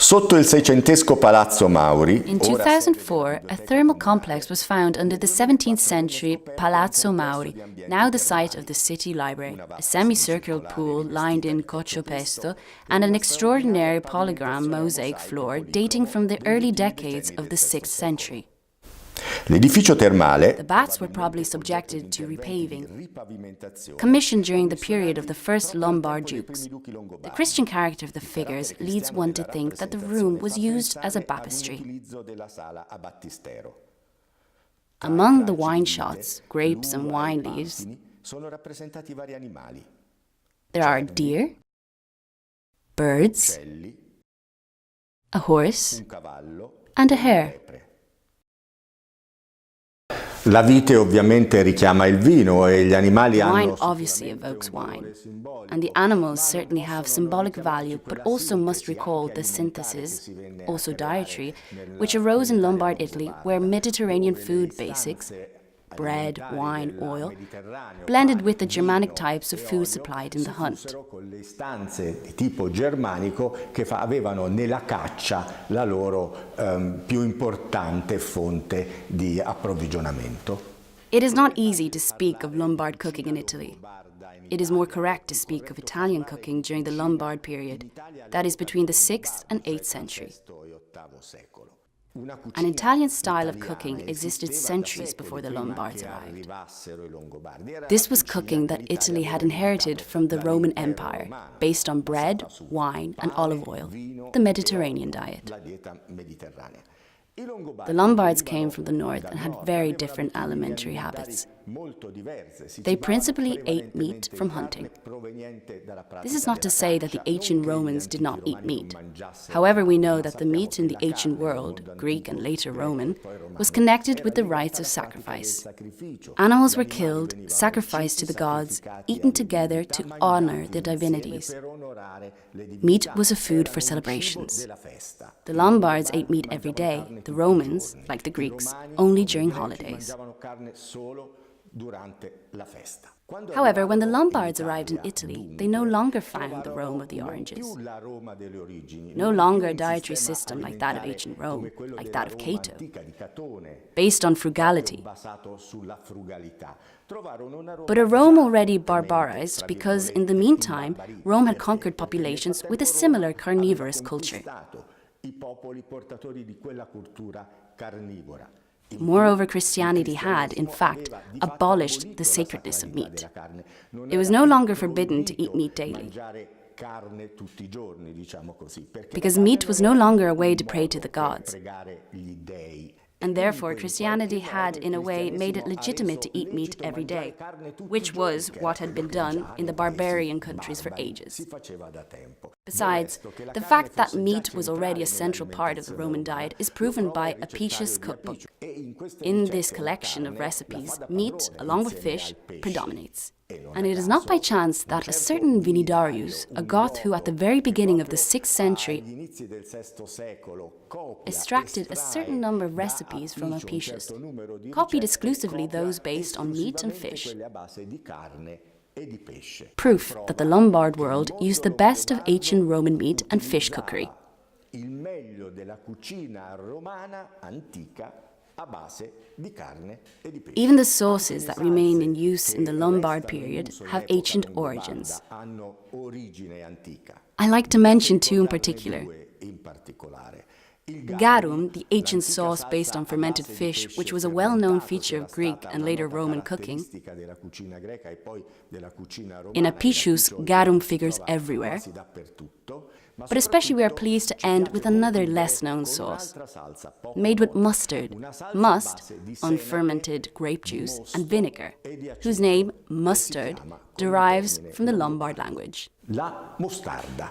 Sotto il seicentesco Palazzo Mauri, In 2004, a thermal complex was found under the 17th century Palazzo Mauri, now the site of the city library, a semicircular pool lined in coccio pesto, and an extraordinary polygram mosaic floor dating from the early decades of the 6th century. l'edificio termale, The baths were probably subjected to repaving, commissioned during the period of the first Lombard dukes. The Christian character of the figures leads one to think that the room was used as a baptistry. Among the wine shots, grapes and wine leaves, there are deer, birds, a horse, and a hare. La vite ovviamente richiama il vino e gli animali Wine hanno obviously evokes wine, and the animals certainly have symbolic value, but also must recall the synthesis, also dietary, which arose in Lombard Italy, where Mediterranean food basics, bread, wine, oil, blended with the Germanic types of food supplied in the hunt. con le istanze di tipo germanico che avevano nella caccia la loro più importante fonte di approvvigionamento. It is not easy to speak of Lombard cooking in Italy. It is more correct to speak of Italian cooking during the Lombard period, that is between the 6th and 8th century. An Italian style of cooking existed centuries before the Lombards arrived. This was cooking that Italy had inherited from the Roman Empire, based on bread, wine, and olive oil, the Mediterranean diet. The Lombards came from the north and had very different alimentary habits. They principally ate meat from hunting. This is not to say that the ancient Romans did not eat meat. However, we know that the meat in the ancient world, Greek and later Roman, was connected with the rites of sacrifice. Animals were killed, sacrificed to the gods, eaten together to honor the divinities. Meat was a food for celebrations. The Lombards ate meat every day, the Romans, like the Greeks, only during holidays. However, when the Lombards arrived in Italy, they no longer found the Rome of the oranges. No longer a dietary system like that of ancient Rome, like that of Cato, based on frugality, but a Rome already barbarized because, in the meantime, Rome had conquered populations with a similar carnivorous culture. Moreover, Christianity had, in fact, abolished the sacredness of meat. It was no longer forbidden to eat meat daily, because meat was no longer a way to pray to the gods. And therefore, Christianity had, in a way, made it legitimate to eat meat every day, which was what had been done in the barbarian countries for ages. Besides, the fact that meat was already a central part of the Roman diet is proven by Apicius' cookbook. In this collection of recipes, meat, along with fish, predominates. And it is not by chance that a certain Vinidarius, a Goth who at the very beginning of the 6th century extracted a certain number of recipes from Apicius, copied exclusively those based on meat and fish. Proof that the Lombard world used the best of ancient Roman meat and fish cookery. Even the sauces that remain in use in the Lombard period have ancient origins. I like to mention two in particular. Garum, the ancient sauce based on fermented fish, which was a well-known feature of Greek and later Roman cooking. In Apicius, garum figures everywhere. But especially we are pleased to end with another less-known sauce, made with mustard, must, unfermented grape juice, and vinegar, whose name, mustard, derives from the Lombard language. La mostarda.